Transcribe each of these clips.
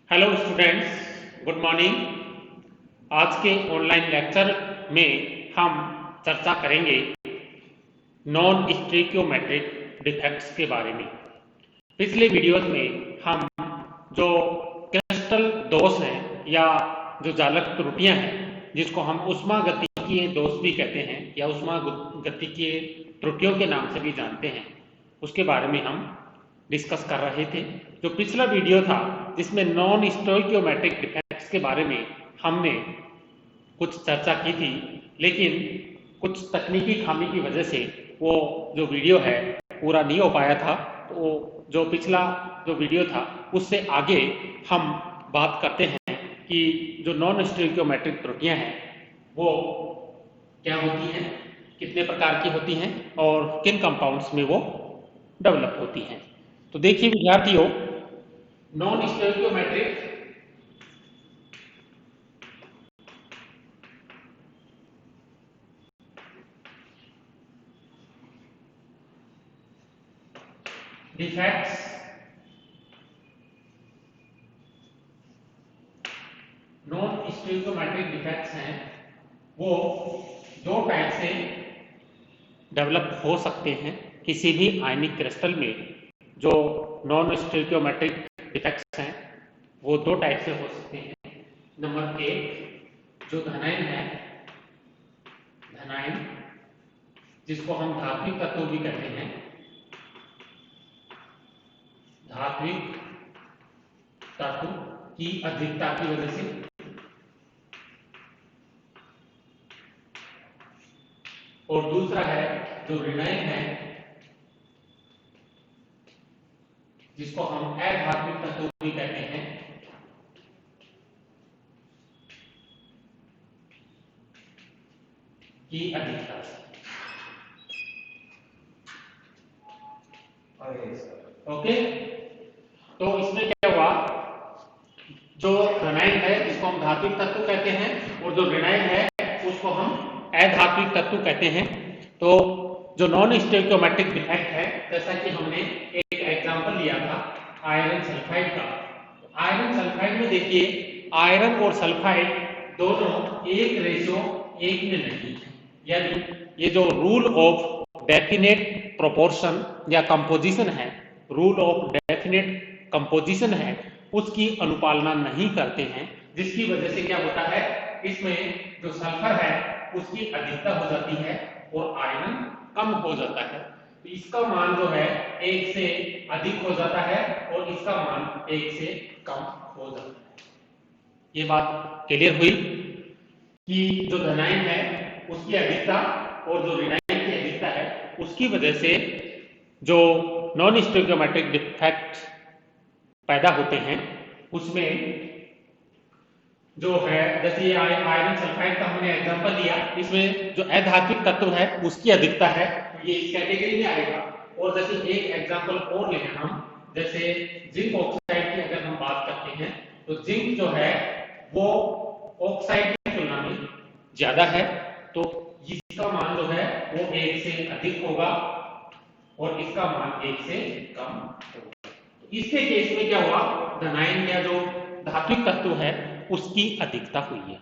Hello students, good morning. आज के online lecture में हम चर्चा करेंगे नॉन स्टोइकियोमेट्रिक डिफेक्ट्स के बारे में। पिछले वीडियोस में हम जो क्रिस्टल दोष हैं या जो जालक त्रुटियां हैं, जिसको हम ऊष्मागतिकीय दोष भी कहते हैं या ऊष्मागतिकीय त्रुटियों के नाम से भी जानते हैं, उसके बारे में हम डिस्कस कर रहे थे। जो पिछला वीडियो था जिसमें नॉन स्टोइकियोमेट्रिक डिफेक्ट्स के बारे में हमने कुछ चर्चा की थी, लेकिन कुछ तकनीकी खामी की वजह से वो जो वीडियो है पूरा नहीं हो पाया था। तो जो पिछला जो वीडियो था उससे आगे हम बात करते हैं कि जो नॉन स्टोइकियोमेट्रिक त्रुटियां हैं वो क्या होती हैं, कितने प्रकार की होती हैं और किन कंपाउंड्स में वो डेवलप होती हैं। तो देखिए विद्यार्थियों, non stoichiometric defects non stoichiometric defects हैं वो दो टाइप से डेवलप हो सकते हैं किसी भी आयनिक क्रिस्टल में। जो नॉन स्टोइकियोमेट्रिक डिफेक्ट्स हैं वो दो टाइप से हो सकते हैं। नंबर एक जो धनायन है, धनायन जिसको हम धात्विक तत्व भी कहते हैं, धात्विक तत्व की अधिकता की वजह से, और दूसरा है जो ऋणायन है जिसको हम अधात्विक तत्व भी कहते हैं, की अधिकता से। ओके, तो इसमें क्या हुआ, जो धनायन है जिसको हम धात्विक तत्व कहते हैं और जो ऋणायन है उसको हम अधात्विक तत्व कहते हैं। तो जो नॉन स्टोइकियोमेट्रिक डिफेक्ट है, जैसा कि हमने एक एग्जांपल लिया था आयरन सल्फाइड का। आयरन सल्फाइड में देखिए, आयरन और सल्फाइड दोनों एक रेशियो एक में नहीं है, यानी ये जो रूल ऑफ डेफिनेट प्रोपोर्शन या कंपोजिशन है, रूल ऑफ डेफिनेट कंपोजिशन है, उसकी अनुपालना नहीं करते हैं, जिसकी वजह से क्या होता है, इसमें जो सल्फर है उसकी अधिकता हो जाती है और आयरन कम हो जाता है। तो इसका मान जो है एक से अधिक हो जाता है और इसका मान एक से कम हो जाता है। ये बात क्लियर हुई कि जो धनायन है उसकी अधिकता और जो ऋणायन की अधिकता है उसकी वजह से जो नॉन स्टोइकियोमेट्रिक डिफेक्ट पैदा होते हैं उसमें जो है, जैसे आयरन सल्फाइड का हमने एग्जांपल लिया, इसमें जो अधात्विक तत्व है उसकी अधिकता है, ये इस कैटेगरी में आएगा। और जैसे एक एग्जांपल और लें हम, जैसे जिंक ऑक्साइड की अगर हम बात करते हैं तो जिंक जो है वो ऑक्साइड की तुलना में ज्यादा है, तो इसका मान जो है वो एक से अधिक होगा और इसका मान एक से कम होगा। इसके केस में क्या हुआ, धनायन या जो धात्विक तत्व है उसकी अधिकता हुई है।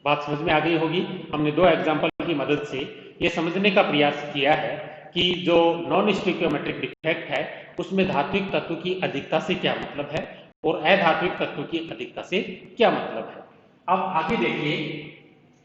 बात समझ में आ गई होगी। हमने दो एग्जांपल की मदद से यह समझने का प्रयास किया है कि जो नॉन स्टोइकियोमेट्रिक डिफेक्ट है उसमें धात्विक तत्व की अधिकता से क्या मतलब है और अधात्विक तत्व की अधिकता से क्या मतलब है। अब आगे देखिए,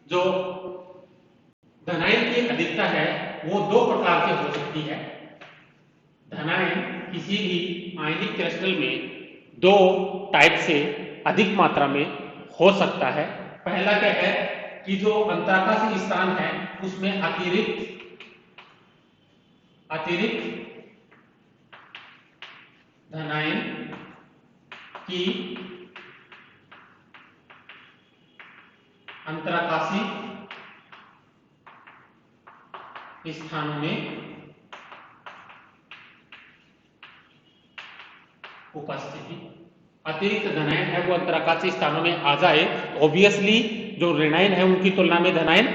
जो धनायन की अधिकता है वो दो प्रकार से हो सकती है। धनायन किसी भी आयनिक क्रिस्टल में दो टाइप से अधिक मात्रा में हो सकता है। पहला क्या है कि जो अंतराकाशीय स्थान है उसमें अतिरिक्त धनायन की अंतराकाशीय स्थानों में उपस्थिति, अतिरिक्त धनायन है वो अंतराकाशीय स्थानों में आ जाए तो ऑब्वियसली जो ऋणायन है उनकी तुलना में धनायन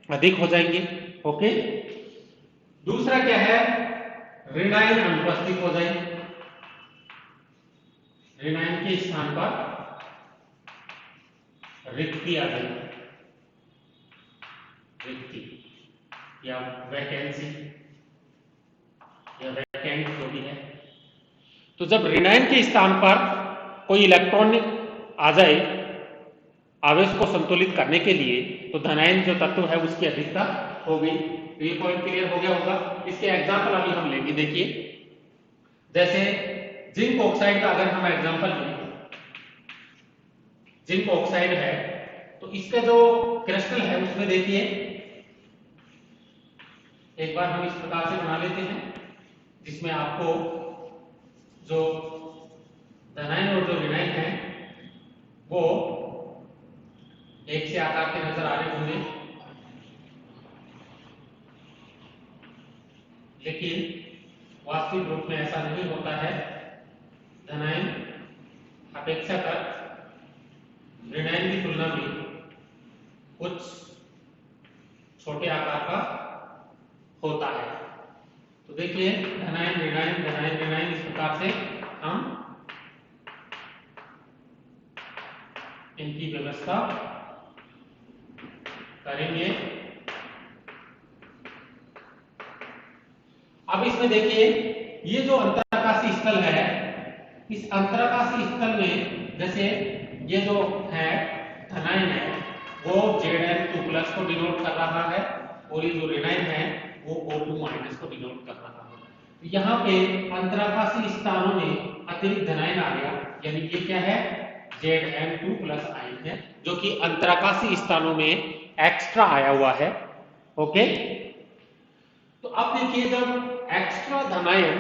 अधिक हो जाएंगे। ओके, दूसरा क्या है, ऋणायन अनुपस्थित हो जाएंगे, ऋणायन के स्थान पर रिक्ति आ गई, रिक्ति या वैकेंसी या वैकेंट जो भी है। तो जब ऋणायन के स्थान पर कोई इलेक्ट्रॉन आ जाए आवेश को संतुलित करने के लिए, तो धनायन जो तत्व है उसकी अधिकता हो गई। तो ये पॉइंट क्लियर हो गया होगा। इसके एग्जांपल अभी हम लेंगे। देखिए जैसे जिंक ऑक्साइड का अगर हम एग्जांपल लें, जिंक ऑक्साइड है तो इसका जो क्रिस्टल है उसमें देखिए एक बार हम इस प्रकार से बना लेते हैं जिसमें आपको जो धनायन और जो ऋणायन है वो एक से आकार के नजर आ रहे होंगे, लेकिन वास्तविक रूप में ऐसा नहीं होता है। धनायन अपेक्षाकृत ऋणायन की तुलना में कुछ छोटे आकार का होता है। तो देखिए धनायन ऋणायन धनायन ऋणायन इस प्रकार से हम इनकी व्यवस्था करेंगे। अब इसमें देखिए ये जो अंतराकाशीय स्थल है, इस अंतराकाशीय स्थल में जैसे ये जो है धनायन है वो Zn2+ को डिनोट कर रहा है और ये जो ऋणायन है वो O2- को डिनोट कर रहा है। तो यहाँ पे अंतराकाशीय स्थानों में अतिरिक्त धनायन आ गया, यानी ये क्या है Zn2+ आयन है जो कि अंतराकाशीय स्थानों में एक्स्ट्रा आया हुआ है। ओके, तो अब देखिए जब एक्स्ट्रा धनायन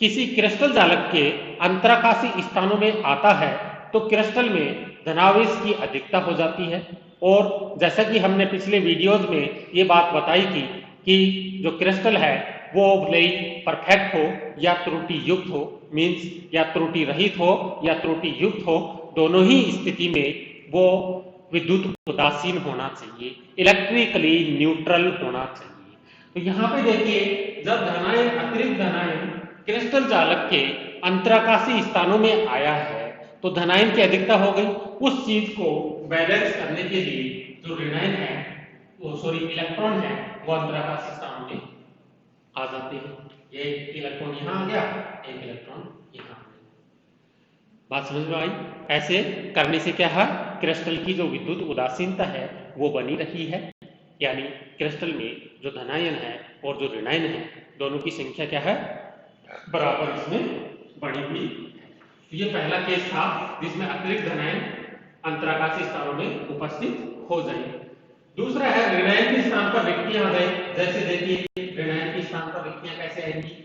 किसी क्रिस्टल जालक के अंतराकाशीय स्थानों में आता है तो क्रिस्टल में धनावेश की अधिकता हो जाती है। और जैसा कि हमने पिछले वीडियोज में ये बात बताई थी कि जो क्रिस्टल है वो भले ही परफेक्ट हो या त्रुटि युक्त हो, मींस या त्रुटि रहित हो या त्रुटि युक्त हो, दोनों ही स्थिति में वो विद्युत उदासीन होना चाहिए, इलेक्ट्रिकली न्यूट्रल होना चाहिए। तो यहाँ पे देखिए जब धनायन अतिरिक्त धनायन क्रिस्टल जालक के अंतराकाशीय स्थानों में आया है तो धनायन की अधिकता हो गई। उस चीज को बैलेंस करने के लिए जो ऋणायन है वो इलेक्ट्रॉन है वो अंतराकाशीय स्थानों में आ जाते हैं। ये इलेक्ट्रॉन यहाँ आ गया, एक इलेक्ट्रॉन यहाँ आ गया। बात समझ में आई? ऐसे करने से क्या है, क्रिस्टल की जो विद्युत उदासीनता है वो बनी रही है, यानी क्रिस्टल में जो धनायन है और जो ऋणायन है दोनों की संख्या क्या है, बराबर इसमें बढ़ी हुई। ये पहला केस था जिसमें अतिरिक्त धनायन अंतराकाशीय स्थानों में उपस्थित हो जाए। दूसरा है ऋणायन के स्थान पर रिक्तियां आ गए। जैसे देखिए ऋणायन के स्थान पर रिक्तियां कैसे आएंगी,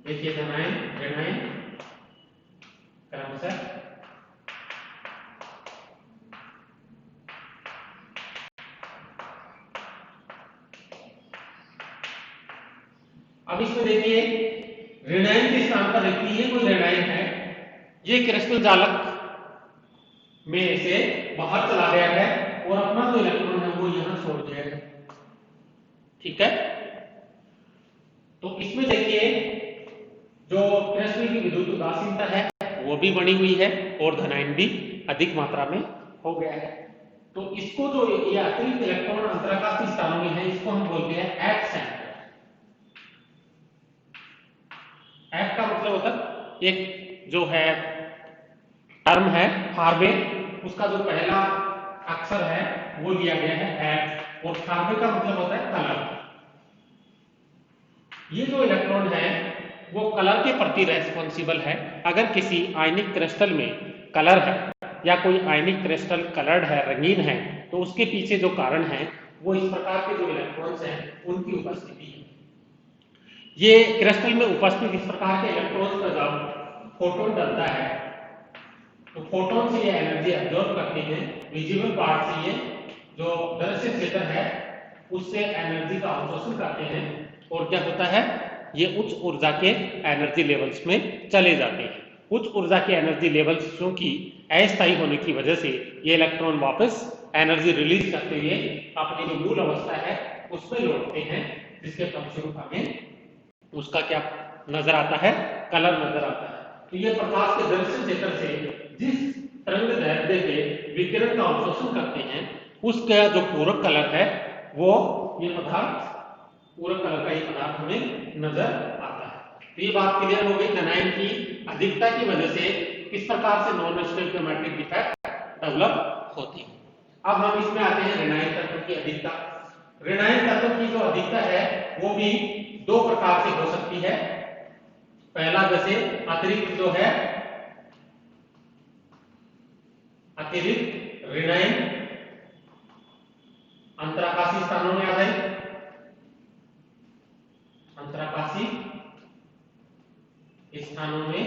देखिए धनायन ऋणायन क्रमशः अब इसमें देखिए ऋणायन के स्थान पर रिक्ति है, कोई ऋणायन है, ये क्रिस्टल जालक में से बाहर चला गया है और अपना जो इलेक्ट्रॉन है वो यहां छोड़ दिया है। ठीक है, तो इसमें देखिए जो क्रिस्टल की विद्युत उदासीनता है वो भी बनी हुई है और धनायन भी अधिक मात्रा में हो गया है। तो इसको जो ये अतिरिक्त इलेक्ट्रॉन अंतराकाशीय स्थानों में है इसको हम बोलते हैं एफ सेंटर। एफ का मतलब होता है एक जो है टर्म है फार्बे, उसका जो पहला अक्षर है वो लिया गया है एफ, और फार्बे का मतलब होता है कलर। ये जो इलेक्ट्रॉन है वो कलर के प्रति रेस्पॉन्सिबल है। अगर किसी आयनिक क्रिस्टल में कलर है या कोई आयनिक क्रिस्टल कलर्ड है, रंगीन है, तो उसके पीछे जो कारण है वो इस प्रकार के जो इलेक्ट्रॉन्स हैं उनकी उपस्थिति है। ये क्रिस्टल में उपस्थित इस प्रकार के इलेक्ट्रॉन्स का जब फोटोन डलता है तो फोटोन से ये एनर्जी एब्जॉर्ब करते हैं। विजिबल पार्ट से ये जो दृश्य क्षेत्र है उससे एनर्जी का अवशोषण करते हैं और क्या होता है, ये उच्च ऊर्जा के एनर्जी लेवल्स में चले जाते हैं। उच्च ऊर्जा के एनर्जी लेवल्स क्योंकि अस्थायी होने की वजह से ये इलेक्ट्रॉन वापस एनर्जी रिलीज करते हुए अपनी जो मूल अवस्था है उसमें लौटते हैं, जिसके फलस्वरूप हमें उसका क्या नजर आता है, कलर नजर आता है। तो ये प्रकाश के दर्शन क्षेत्र से जिस तरंग दैर्ध्य पे विकिरण का अवशोषण करते हैं उसका जो पूरक कलर है वो ये पदार्थ, पूरक कलर का ये पदार्थ हमें नजर आता है। तो ये बात क्लियर हो गई धनायन की अधिकता की वजह से किस प्रकार से नॉन स्टोइकियोमेट्रिक डिफेक्ट डेवलप होती है। अब हम इसमें आते हैं ऋणायन तत्व की अधिकता। ऋणायन तत्व की जो अधिकता है वो भी दो प्रकार से हो सकती है। पहला जैसे अतिरिक्त जो है अतिरिक्त ऋणायन अंतराकाशी स्थानों में आ जाए, अंतराकाशी स्थानों में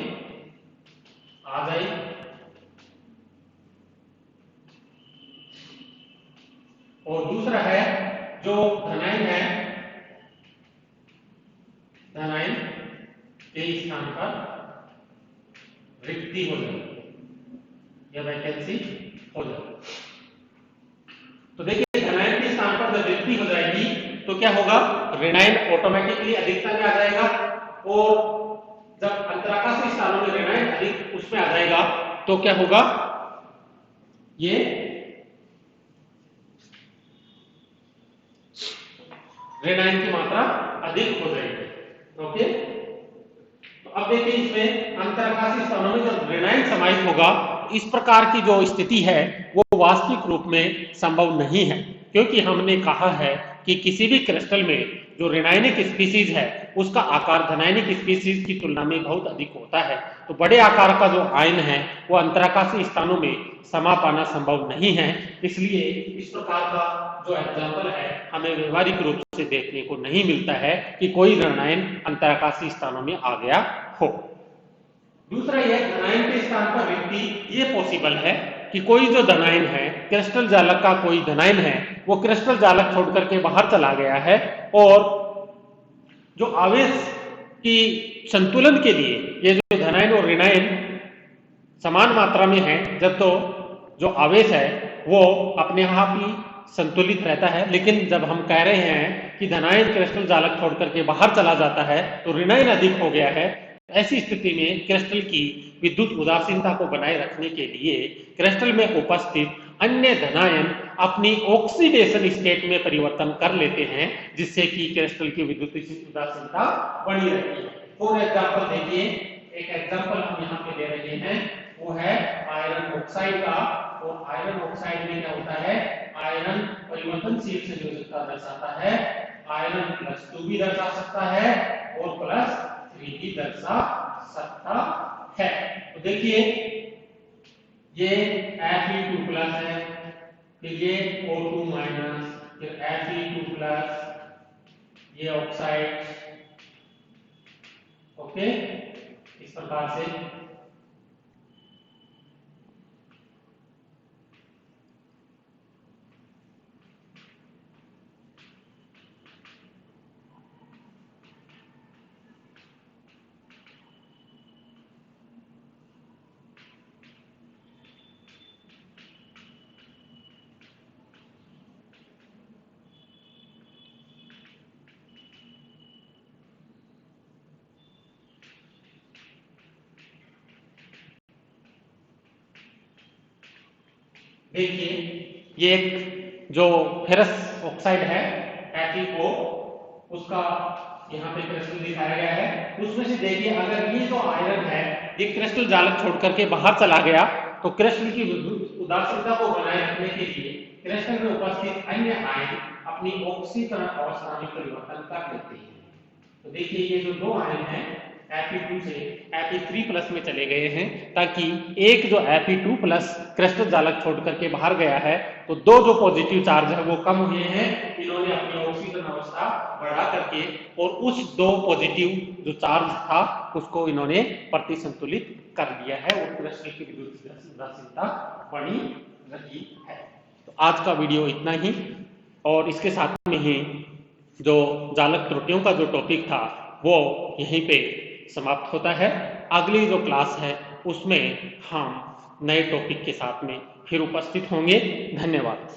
आ जाए। और दूसरा है जो धनायन है, धनायन के स्थान पर रिक्ति हो जाए या वैकेंसी हो जाए। तो देखिए धनायन के स्थान पर जब रिक्ति हो जाएगी तो क्या होगा, ऋणायन ऑटोमेटिकली अधिकता में आ जाएगा और जब अंतराकाशी स्थानों में ऋणायन अधिक उसमें आ जाएगा तो क्या होगा, ये ऋणायन की मात्रा अधिक हो जाएगी। ओके, तो अब देखिए इसमें अंतराकाशी स्थानों में जब ऋणायन समाहित होगा इस प्रकार की जो स्थिति है वो वास्तविक रूप में संभव नहीं है, क्योंकि हमने कहा है कि किसी भी क्रिस्टल में जो ऋणायनिक स्पीसीज है उसका आकार धनायनिक स्पीसीज की तुलना में बहुत अधिक होता है। तो बड़े आकार का जो आयन है वो अंतराकाशी स्थानों में समा पाना संभव नहीं है। इसलिए इस प्रकार का जो एग्जाम्पल है हमें व्यवहारिक रूप से देखने को नहीं मिलता है कि कोई ऋणायन अंतराकाशी स्थानों में आ गया हो। दूसरा यह धनायन के स्थान पर रिक्ति ये पॉसिबल है कि कोई जो धनायन है, क्रिस्टल जालक का कोई धनायन है, वो क्रिस्टल जालक छोड़ करके बाहर चला गया है और जो आवेश की संतुलन के लिए ये जो धनायन और ऋणायन समान मात्रा में है, जब तो जो आवेश है वो अपने आप ही संतुलित रहता है, लेकिन जब हम कह रहे हैं कि धनायन क्रिस्टल जालक छोड़ करके बाहर चला जाता है तो ऋणायन अधिक हो गया है, ऐसी स्थिति में क्रिस्टल की विद्युत उदासीनता को बनाए रखने के लिए क्रिस्टल में उपस्थित अन्य धनायन अपनी ऑक्सीडेशन स्टेट में परिवर्तन कर लेते हैं, जिससे कि क्रिस्टल की विद्युत उदासीनता बनी रहती है। फॉर एग्जाम्पल देखिए, एक एग्जाम्पल हम यहाँ पे ले रहे हैं, वो है आयरन ऑक्साइड का। और आयरन ऑक्साइड में क्या होता है, आयरन परिवर्तनशील संयोजकता दर्शाता है, आयरन +2 भी दर्शा सकता है और +3 भी दर्शा सकता है। तो देखिए ये Fe2+ है, फिर ये O2-, फिर Fe2+, ये ऑक्साइड। ओके, इस प्रकार से देखिए ये एक जो फेरस ऑक्साइड है Fe4, उसका यहाँ पे क्रिस्टल दिखाया गया है। उसमें से देखिए अगर ये जो आयरन है ये क्रिस्टल जालक छोड़ करके बाहर चला गया तो क्रिस्टल की उदासीनता को बनाए रखने के लिए क्रिस्टल में उपस्थित अन्य आयन अपनी ऑक्सीकरण अवस्था में परिवर्तन कर लेते हैं। तो देखिए ये जो दो आयन हैं Fe2 से Fe3+ में चले गए हैं, ताकि एक जो Fe2+ क्रिस्टल जालक छोड़ करके बाहर गया है तो दो जो पॉजिटिव चार्ज है वो कम हुए हैं, इन्होंने अपनी ऑक्सीकरण अवस्था बढ़ा करके और उस दो पॉजिटिव जो चार्ज था उसको इन्होंने प्रतिसंतुलित कर दिया है और क्रिस्टल की विद्युत उदासीनता बनी रही है। तो आज का वीडियो इतना ही। और इसके साथ में ही जो जालक त्रुटियों का जो टॉपिक था वो यहीं पे समाप्त होता है। अगली जो क्लास है उसमें हम नए टॉपिक के साथ में फिर उपस्थित होंगे। धन्यवाद।